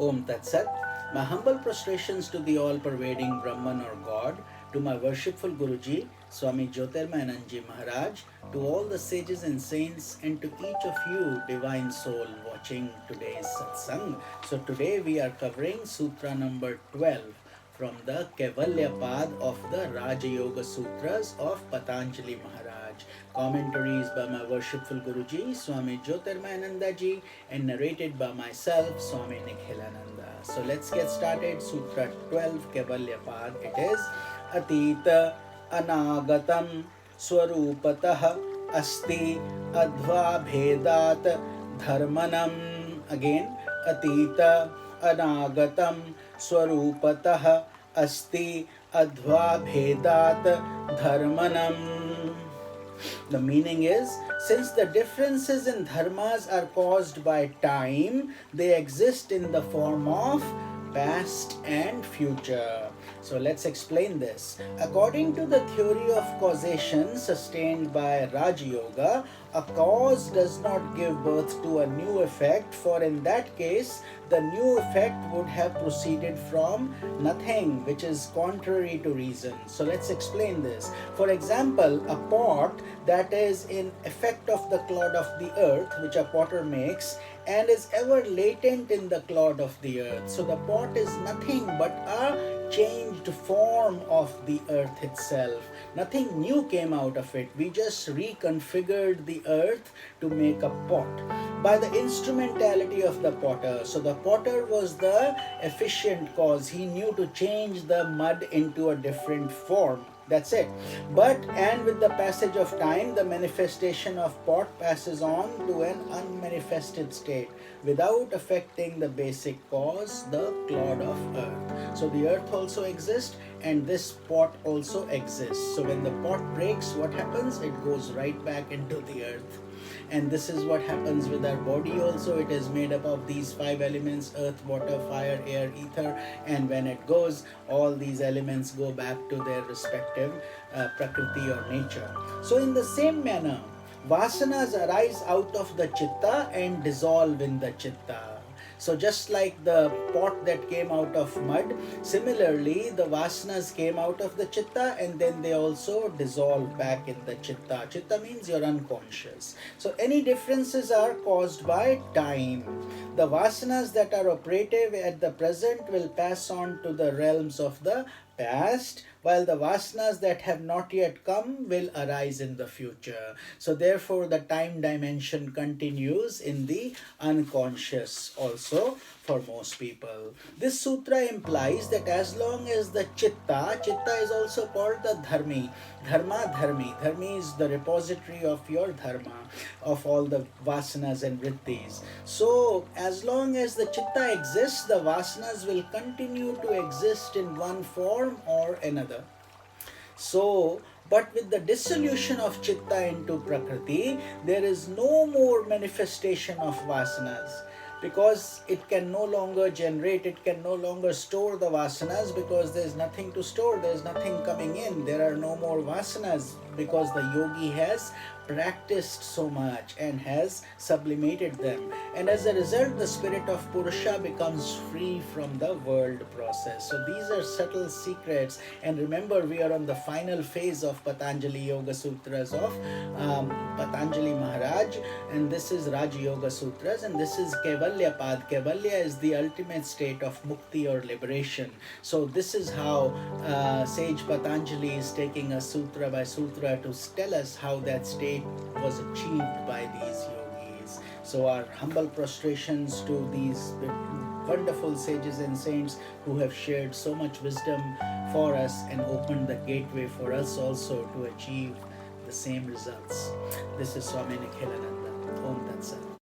Om Tat Sat. My humble prostrations to the all-pervading Brahman or God, to my worshipful Guruji, Swami Jyotirmayananda Maharaj, to all the sages and saints, and to each of you, divine soul, watching today's satsang. So today we are covering Sutra number 12 from the Kaivalya Pad of the Raja Yoga Sutras of Patanjali Maharaj. Commentaries by my worshipful Guruji, Swami Jyotirmayananda ji, and narrated by myself, Swami Nikhilananda. So let's get started. Sutra 12, Kaivalya Pad. It is Atita Anagatam Swarupatah Asti Adva Bhedat Dharmanam. Again, Atita Anagatam Swarupatah Asti Adva Bhedat Dharmanam. The meaning is, since the differences in dharmas are caused by time, they exist in the form of past and future. So let's explain this. According to the theory of causation sustained by Raja Yoga, a cause does not give birth to a new effect, for in that case, the new effect would have proceeded from nothing, which is contrary to reason. So let's explain this. For example, a pot that is in effect of the clod of the earth, which a potter makes, and is ever latent in the clod of the earth. So the pot is nothing but a changed form of the earth itself. Nothing new came out of it. We just reconfigured the earth to make a pot by the instrumentality of the potter. So the potter was the efficient cause. He knew to change the mud into a different form. That's it. And with the passage of time, the manifestation of pot passes on to an unmanifested state without affecting the basic cause, the clod of earth. So the earth also exists and this pot also exists. So when the pot breaks, what happens? It goes right back into the earth. And this is what happens with our body also. It is made up of these 5 elements: earth, water, fire, air, ether. And when it goes, all these elements go back to their respective prakriti or nature. So in the same manner, vasanas arise out of the chitta and dissolve in the chitta. So just like the pot that came out of mud, similarly the vasanas came out of the chitta and then they also dissolve back in the chitta. Chitta means you're unconscious. So any differences are caused by time. The vasanas that are operative at the present will pass on to the realms of the past, while the vasanas that have not yet come will arise in the future. So therefore the time dimension continues in the unconscious also for most people. This sutra implies that as long as the chitta is also called the dharmi, dharmi is the repository of your dharma, of all the vasanas and vrittis. So as long as the chitta exists, the vasanas will continue to exist in one form or another. So, but with the dissolution of chitta into prakriti, there is no more manifestation of vasanas, because it can no longer generate, it can no longer store the vasanas, because there is nothing to store, there is nothing coming in, there are no more vasanas, because the yogi has practiced so much and has sublimated them, and as a result the spirit of Purusha becomes free from the world process. So these are subtle secrets, and remember we are on the final phase of Patanjali Yoga Sutras of Patanjali Maharaj, and this is Raja Yoga Sutras, and this is Kaivalya Pad. Kaivalya is the ultimate state of mukti or liberation. So this is how sage Patanjali is taking us sutra by sutra to tell us how that state was achieved by these yogis. So our humble prostrations to these wonderful sages and saints who have shared so much wisdom for us and opened the gateway for us also to achieve the same results. This is Swami Nikhilananda. Om Tat Sat.